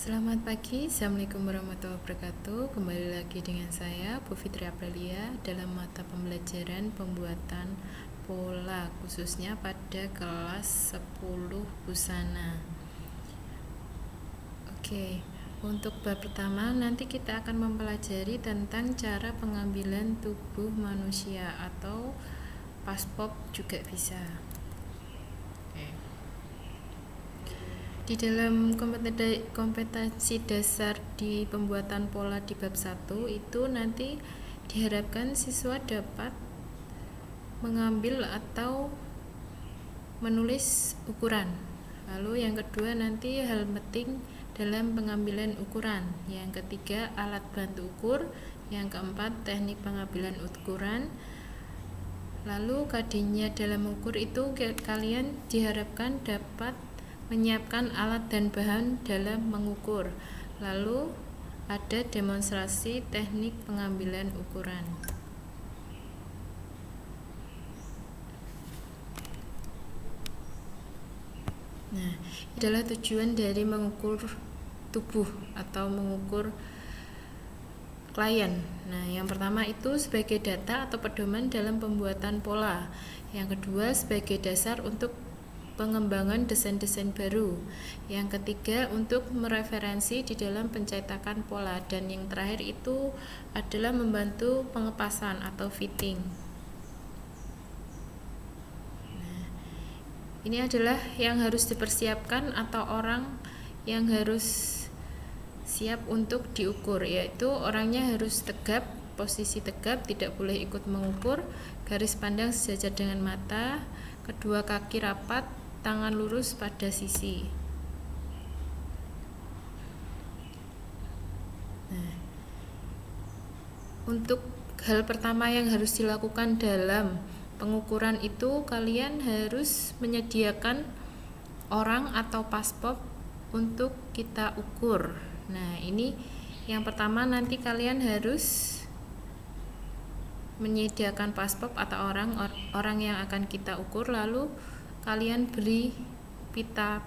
Selamat pagi, Assalamualaikum warahmatullahi wabarakatuh. Kembali lagi dengan saya, Bu Fitri Aprilia, dalam mata pembelajaran pembuatan pola, khususnya pada kelas 10 busana. Oke, untuk bab pertama nanti kita akan mempelajari tentang cara pengambilan tubuh manusia atau paspop juga bisa. Di dalam kompetensi dasar di pembuatan pola di bab 1 itu nanti diharapkan siswa dapat mengambil atau menulis ukuran. Lalu yang kedua nanti hal penting dalam pengambilan ukuran. Yang ketiga alat bantu ukur. Yang keempat teknik pengambilan ukuran. Lalu KD-nya dalam mengukur itu kalian diharapkan dapat menyiapkan alat dan bahan dalam mengukur. Lalu ada demonstrasi teknik pengambilan ukuran. Nah, adalah tujuan dari mengukur tubuh atau mengukur klien. Nah, yang pertama itu sebagai data atau pedoman dalam pembuatan pola. Yang kedua sebagai dasar untuk pengembangan desain-desain baru. Yang ketiga untuk mereferensi di dalam pencetakan pola, dan yang terakhir itu adalah membantu pengepasan atau fitting. Nah, ini adalah yang harus dipersiapkan atau orang yang harus siap untuk diukur, yaitu orangnya harus tegap, posisi tegap, tidak boleh ikut mengukur, garis pandang sejajar dengan mata, kedua kaki rapat, tangan lurus pada sisi. Nah, untuk hal pertama yang harus dilakukan dalam pengukuran itu kalian harus menyediakan orang atau paspop untuk kita ukur. Nah, ini yang pertama nanti kalian harus menyediakan paspop atau orang yang akan kita ukur, lalu kalian beri pita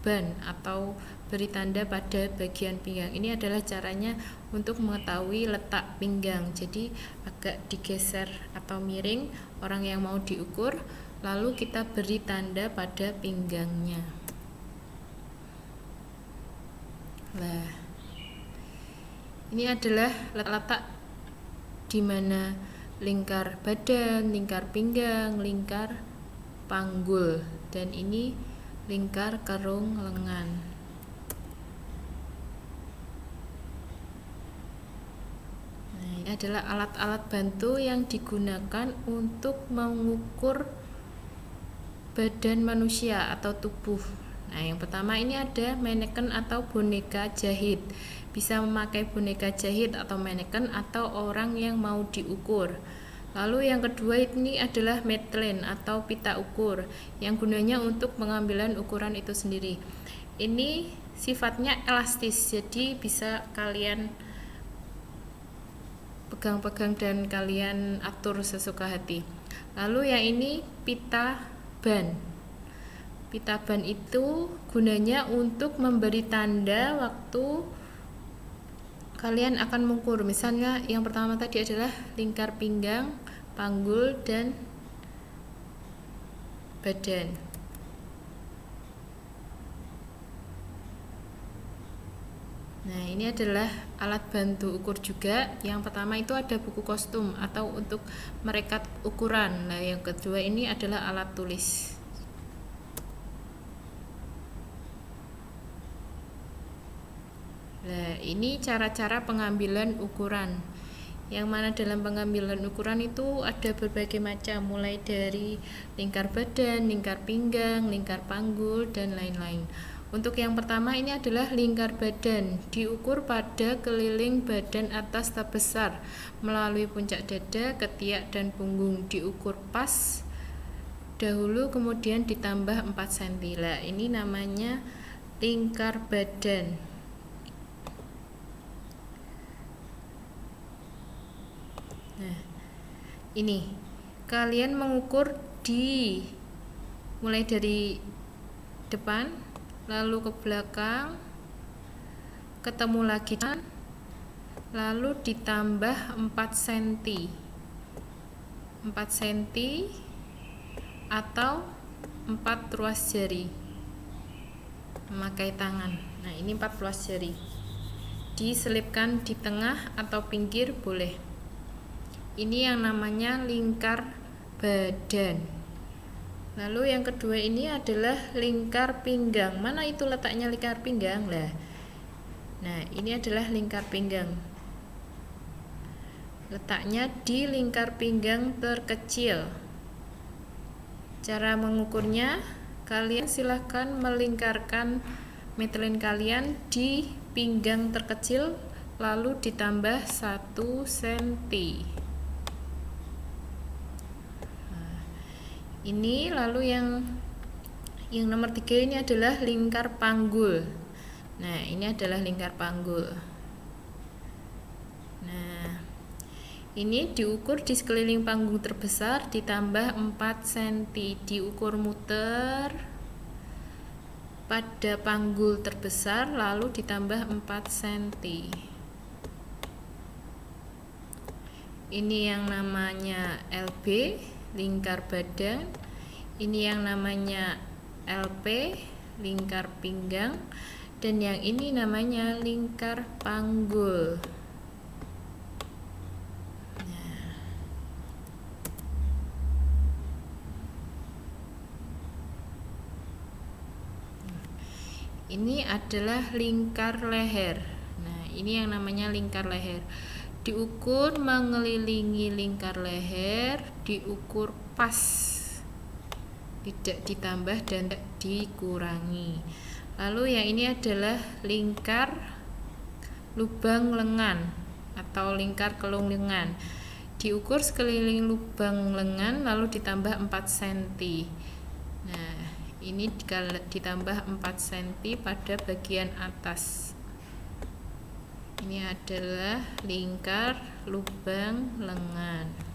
ban atau beri tanda pada bagian pinggang. Ini adalah caranya untuk mengetahui letak pinggang. Jadi agak digeser atau miring orang yang mau diukur, lalu kita beri tanda pada pinggangnya. Nah, ini adalah letak di mana lingkar badan, lingkar pinggang, lingkar panggul, dan ini lingkar kerung lengan. Nah, ini adalah alat-alat bantu yang digunakan untuk mengukur badan manusia atau tubuh. Nah, yang pertama ini ada maneken atau boneka jahit. Bisa memakai boneka jahit atau maneken atau orang yang mau diukur. Lalu yang kedua ini adalah medline atau pita ukur yang gunanya untuk pengambilan ukuran itu sendiri. Ini sifatnya elastis, jadi bisa kalian pegang-pegang dan kalian atur sesuka hati. Lalu yang ini pita ban. Pita ban itu gunanya untuk memberi tanda waktu kalian akan mengukur. Misalnya yang pertama tadi adalah lingkar pinggang, panggul, dan badan. Nah, ini adalah alat bantu ukur juga. Yang pertama itu ada buku kostum atau untuk merekat ukuran. Nah, yang kedua ini adalah alat tulis. Nah, ini cara-cara pengambilan ukuran. Yang mana dalam pengambilan ukuran itu ada berbagai macam, mulai dari lingkar badan, lingkar pinggang, lingkar panggul, dan lain-lain. Untuk yang pertama ini adalah lingkar badan, diukur pada keliling badan atas terbesar melalui puncak dada, ketiak, dan punggung. Diukur pas dahulu kemudian ditambah 4 cm. Lah, ini namanya lingkar badan. Nah, ini kalian mengukur mulai dari depan, lalu ke belakang, ketemu lagi lalu ditambah 4 cm 4 cm atau 4 ruas jari memakai tangan. Nah, ini 4 ruas jari. Diselipkan di tengah atau pinggir boleh. Ini yang namanya lingkar badan. Lalu yang kedua ini adalah lingkar pinggang. Mana itu letaknya lingkar pinggang? Nah, ini adalah lingkar pinggang. Letaknya di lingkar pinggang terkecil. Cara mengukurnya, kalian silahkan melingkarkan metelin kalian di pinggang terkecil lalu ditambah 1 cm. Nah, ini lalu yang nomor 3 ini adalah lingkar panggul. Nah, ini adalah lingkar panggul. Nah, ini diukur di sekeliling panggung terbesar ditambah 4 cm, diukur muter pada panggul terbesar lalu ditambah 4 cm. Ini yang namanya LB, lingkar badan. Ini yang namanya LP, lingkar pinggang. Dan yang ini namanya lingkar panggul. Ini adalah lingkar leher. Nah, ini yang namanya lingkar leher. Diukur mengelilingi lingkar leher, diukur pas. Tidak ditambah dan tidak dikurangi. Lalu yang ini adalah lingkar lubang lengan atau lingkar kelung lengan. Diukur sekeliling lubang lengan lalu ditambah 4 cm. Nah, ini ditambah 4 cm pada bagian atas. Ini adalah lingkar lubang lengan.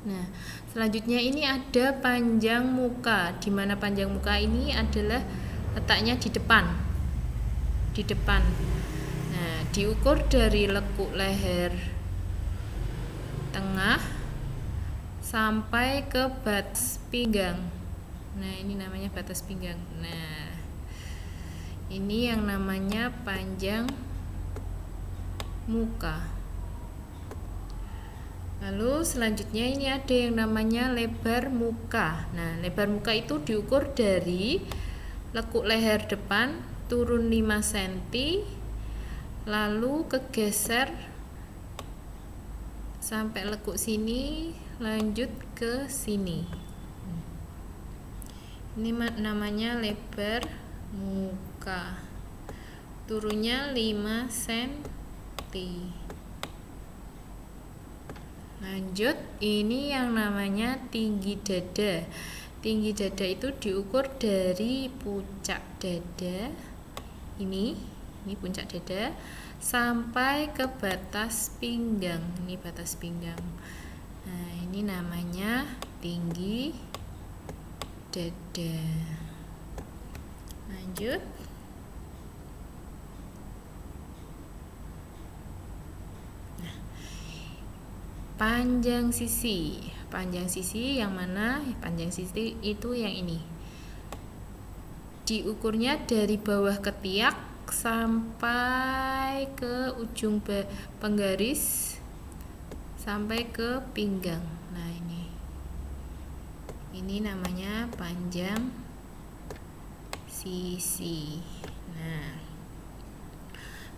Nah, selanjutnya ini ada panjang muka. Di mana panjang muka ini adalah letaknya di depan. Di depan. Nah, diukur dari lekuk leher tengah sampai ke batas pinggang. Nah, ini namanya batas pinggang. Nah, ini yang namanya panjang muka. Lalu selanjutnya ini ada yang namanya lebar muka. Nah, lebar muka itu diukur dari lekuk leher depan turun 5 cm lalu kegeser sampai lekuk sini lanjut ke sini. Ini namanya lebar muka. Turunnya 5 cm. Lanjut, ini yang namanya tinggi dada. Tinggi dada itu diukur dari puncak dada. Ini puncak dada sampai ke batas pinggang. Ini batas pinggang. Nah, ini namanya tinggi dada. Lanjut. Nah, panjang sisi. Panjang sisi yang mana? Panjang sisi itu yang ini. Diukurnya dari bawah ketiak sampai ke ujung penggaris sampai ke pinggang. Nah, ini namanya panjang sisi. Nah,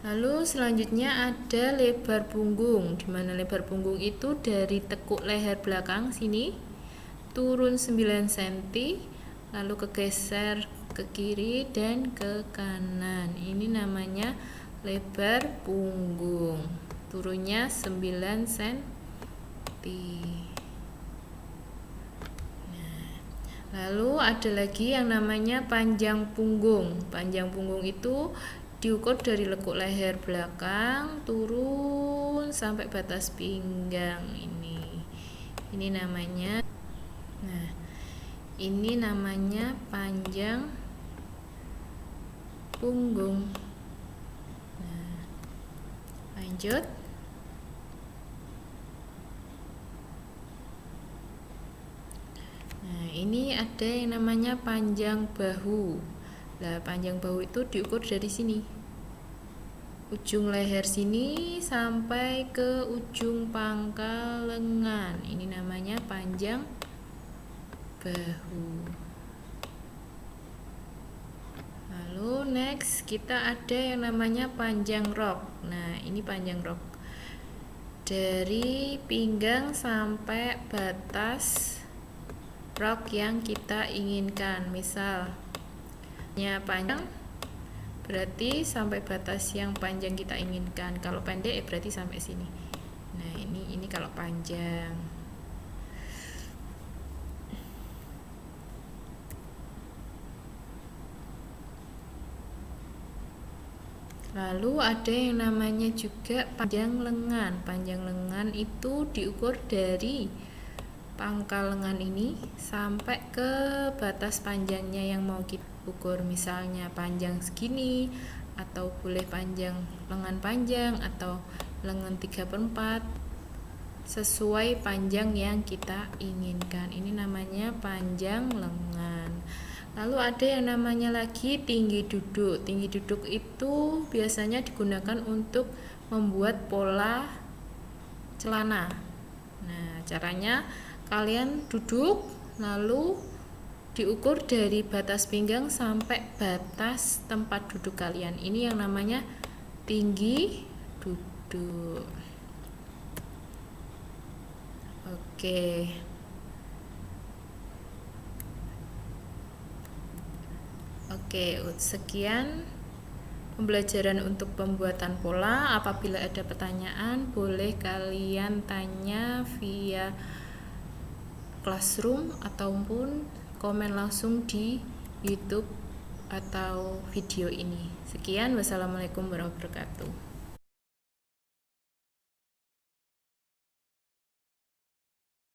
lalu selanjutnya ada lebar punggung. Di mana lebar punggung itu dari tekuk leher belakang sini turun 9 cm lalu kegeser ke kiri dan ke kanan. Ini namanya lebar punggung. Turunnya 9 cm. Nah, lalu ada lagi yang namanya panjang punggung. Panjang punggung itu diukur dari lekuk leher belakang turun sampai batas pinggang. Ini namanya. Nah, Ini namanya panjang punggung. Nah, lanjut. Nah, ini ada yang namanya panjang bahu. Nah, panjang bahu itu diukur dari sini. Ujung leher sini sampai ke ujung pangkal lengan. Ini namanya panjang bahu. Lalu next kita ada yang namanya panjang rok. Nah, ini panjang rok. Dari pinggang sampai batas rok yang kita inginkan. Misalnya panjang berarti sampai batas yang panjang kita inginkan. Kalau pendek berarti sampai sini. Nah, ini kalau panjang. Lalu ada yang namanya juga panjang lengan. Panjang lengan itu diukur dari pangkal lengan ini sampai ke batas panjangnya yang mau kita ukur. Misalnya panjang segini, atau boleh panjang lengan panjang, atau lengan 3/4, sesuai panjang yang kita inginkan. Ini namanya panjang lengan. Lalu ada yang namanya lagi tinggi duduk. Tinggi duduk itu biasanya digunakan untuk membuat pola celana. Nah, caranya kalian duduk, lalu diukur dari batas pinggang sampai batas tempat duduk kalian. Ini yang namanya tinggi duduk. Oke. Oke, sekian pembelajaran untuk pembuatan pola. Apabila ada pertanyaan, boleh kalian tanya via Classroom ataupun komen langsung di YouTube atau video ini. Sekian, wassalamualaikum warahmatullahi wabarakatuh.